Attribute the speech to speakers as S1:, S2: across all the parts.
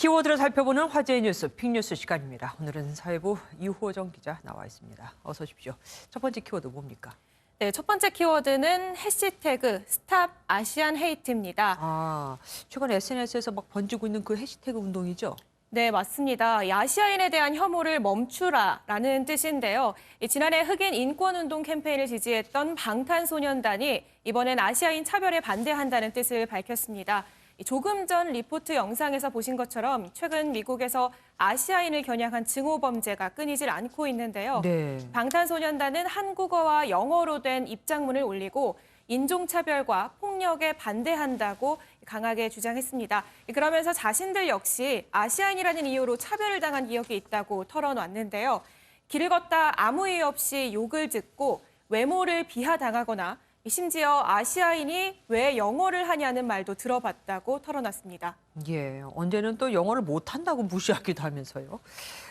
S1: 키워드를 살펴보는 화제의 뉴스, 빅뉴스 시간입니다. 오늘은 사회부 이호정 기자 나와 있습니다. 어서 오십시오. 첫 번째 키워드 뭡니까?
S2: 네, 첫 번째 키워드는 해시태그 스탑 아시안 헤이트입니다.
S1: 최근 SNS에서 막 번지고 있는 그 해시태그 운동이죠?
S2: 네, 맞습니다. 이 아시아인에 대한 혐오를 멈추라라는 뜻인데요. 지난해 흑인 인권운동 캠페인을 지지했던 방탄소년단이 이번엔 아시아인 차별에 반대한다는 뜻을 밝혔습니다. 조금 전 리포트 영상에서 보신 것처럼 최근 미국에서 아시아인을 겨냥한 증오 범죄가 끊이질 않고 있는데요.
S1: 네.
S2: 방탄소년단은 한국어와 영어로 된 입장문을 올리고 인종차별과 폭력에 반대한다고 강하게 주장했습니다. 그러면서 자신들 역시 아시아인이라는 이유로 차별을 당한 기억이 있다고 털어놨는데요. 길을 걷다 아무 이유 없이 욕을 듣고 외모를 비하당하거나 심지어 아시아인이 왜 영어를 하냐는 말도 들어봤다고 털어놨습니다.
S1: 예, 언제는 또 영어를 못한다고 무시하기도 하면서요.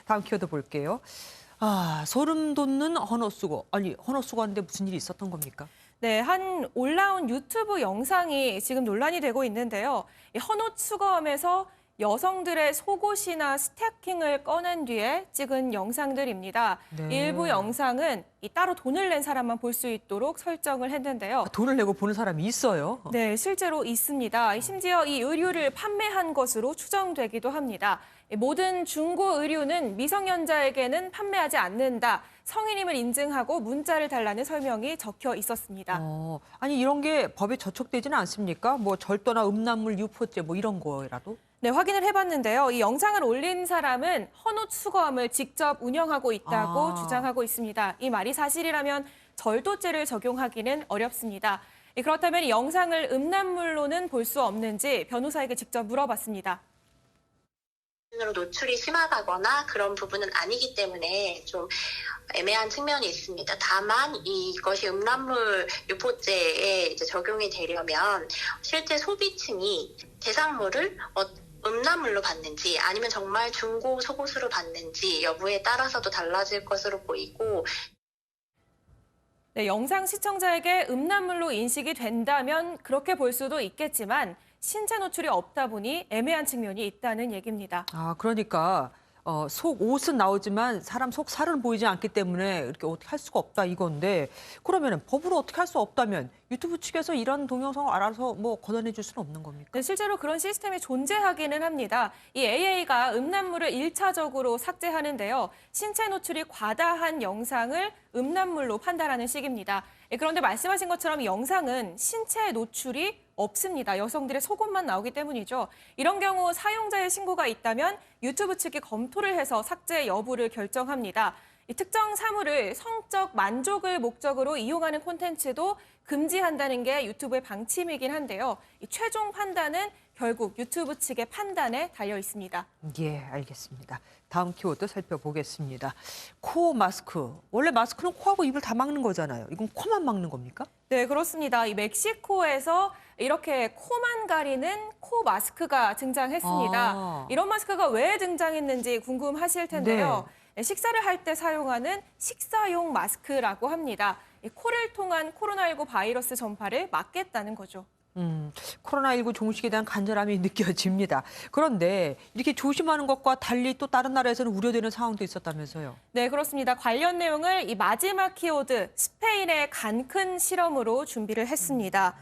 S1: 다음 키워드 볼게요. 소름 돋는 헌어수고. 아니, 헌어수고 하는데 무슨 일이 있었던 겁니까?
S2: 네, 한 올라온 유튜브 영상이 지금 논란이 되고 있는데요. 이 헌옷수거함에서 여성들의 속옷이나 스타킹을 꺼낸 뒤에 찍은 영상들입니다.
S1: 네.
S2: 일부 영상은 따로 돈을 낸 사람만 볼 수 있도록 설정을 했는데요.
S1: 돈을 내고 보는 사람이 있어요?
S2: 네, 실제로 있습니다. 심지어 이 의류를 판매한 것으로 추정되기도 합니다. 모든 중고 의류는 미성년자에게는 판매하지 않는다. 성인임을 인증하고 문자를 달라는 설명이 적혀 있었습니다.
S1: 아니, 이런 게 법에 저촉되지는 않습니까? 뭐 절도나 음란물 유포죄 뭐 이런 거라도?
S2: 네, 확인을 해봤는데요. 이 영상을 올린 사람은 헌옷 수거함을 직접 운영하고 있다고 주장하고 있습니다. 이 말이 사실이라면 절도죄를 적용하기는 어렵습니다. 그렇다면 이 영상을 음란물로는 볼 수 없는지 변호사에게 직접 물어봤습니다.
S3: 노출이 심하다거나 그런 부분은 아니기 때문에 좀 애매한 측면이 있습니다. 다만 이것이 음란물 유포죄에 이제 적용이 되려면 실제 소비층이 대상물을 음란물로 봤는지 아니면 정말 중고 속옷으로 봤는지 여부에 따라서도 달라질 것으로 보이고.
S2: 네, 영상 시청자에게 음란물로 인식이 된다면 그렇게 볼 수도 있겠지만 신체 노출이 없다 보니 애매한 측면이 있다는 얘기입니다.
S1: 그러니까 속 옷은 나오지만 사람 속 살은 보이지 않기 때문에 이렇게 어떻게 할 수가 없다 이건데, 그러면 법으로 어떻게 할 수 없다면 유튜브 측에서 이런 동영상을 알아서 뭐 걷어내 줄 수는 없는 겁니까?
S2: 네, 실제로 그런 시스템이 존재하기는 합니다. 이 AA가 음란물을 1차적으로 삭제하는데요. 신체 노출이 과다한 영상을 음란물로 판단하는 식입니다. 그런데 말씀하신 것처럼 영상은 신체 노출이 없습니다. 여성들의 속옷만 나오기 때문이죠. 이런 경우 사용자의 신고가 있다면 유튜브 측이 검토를 해서 삭제 여부를 결정합니다. 이 특정 사물을 성적 만족을 목적으로 이용하는 콘텐츠도 금지한다는 게 유튜브의 방침이긴 한데요. 이 최종 판단은 결국 유튜브 측의 판단에 달려 있습니다.
S1: 예, 알겠습니다. 다음 키워드 살펴보겠습니다. 코 마스크. 원래 마스크는 코하고 입을 다 막는 거잖아요. 이건 코만 막는 겁니까?
S2: 네, 그렇습니다. 이 멕시코에서 이렇게 코만 가리는 코 마스크가 등장했습니다. 이런 마스크가 왜 등장했는지 궁금하실 텐데요. 네. 식사를 할 때 사용하는 식사용 마스크라고 합니다. 이 코를 통한 코로나19 바이러스 전파를 막겠다는 거죠.
S1: 코로나19 종식에 대한 간절함이 느껴집니다. 그런데 이렇게 조심하는 것과 달리 또 다른 나라에서는 우려되는 상황도 있었다면서요?
S2: 네, 그렇습니다. 관련 내용을 이 마지막 키워드 스페인의 간큰 실험으로 준비를 했습니다.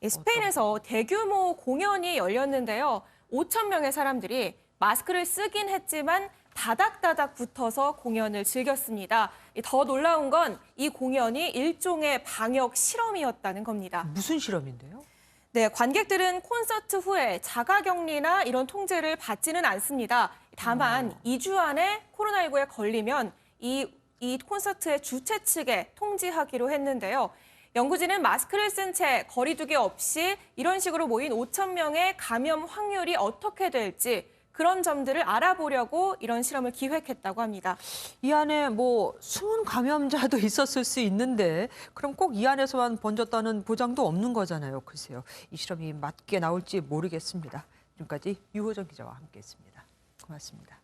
S2: 스페인에서 대규모 공연이 열렸는데요. 5천 명의 사람들이 마스크를 쓰긴 했지만 다닥다닥 붙어서 공연을 즐겼습니다. 더 놀라운 건 이 공연이 일종의 방역 실험이었다는 겁니다.
S1: 무슨 실험인데요?
S2: 네, 관객들은 콘서트 후에 자가격리나 이런 통제를 받지는 않습니다. 다만 2주 안에 코로나19에 걸리면 이 콘서트의 주최 측에 통지하기로 했는데요. 연구진은 마스크를 쓴 채 거리두기 없이 이런 식으로 모인 5천 명의 감염 확률이 어떻게 될지 그런 점들을 알아보려고 이런 실험을 기획했다고 합니다.
S1: 이 안에 뭐 숨은 감염자도 있었을 수 있는데 그럼 꼭 이 안에서만 번졌다는 보장도 없는 거잖아요. 글쎄요. 이 실험이 맞게 나올지 모르겠습니다. 지금까지 유호정 기자와 함께했습니다. 고맙습니다.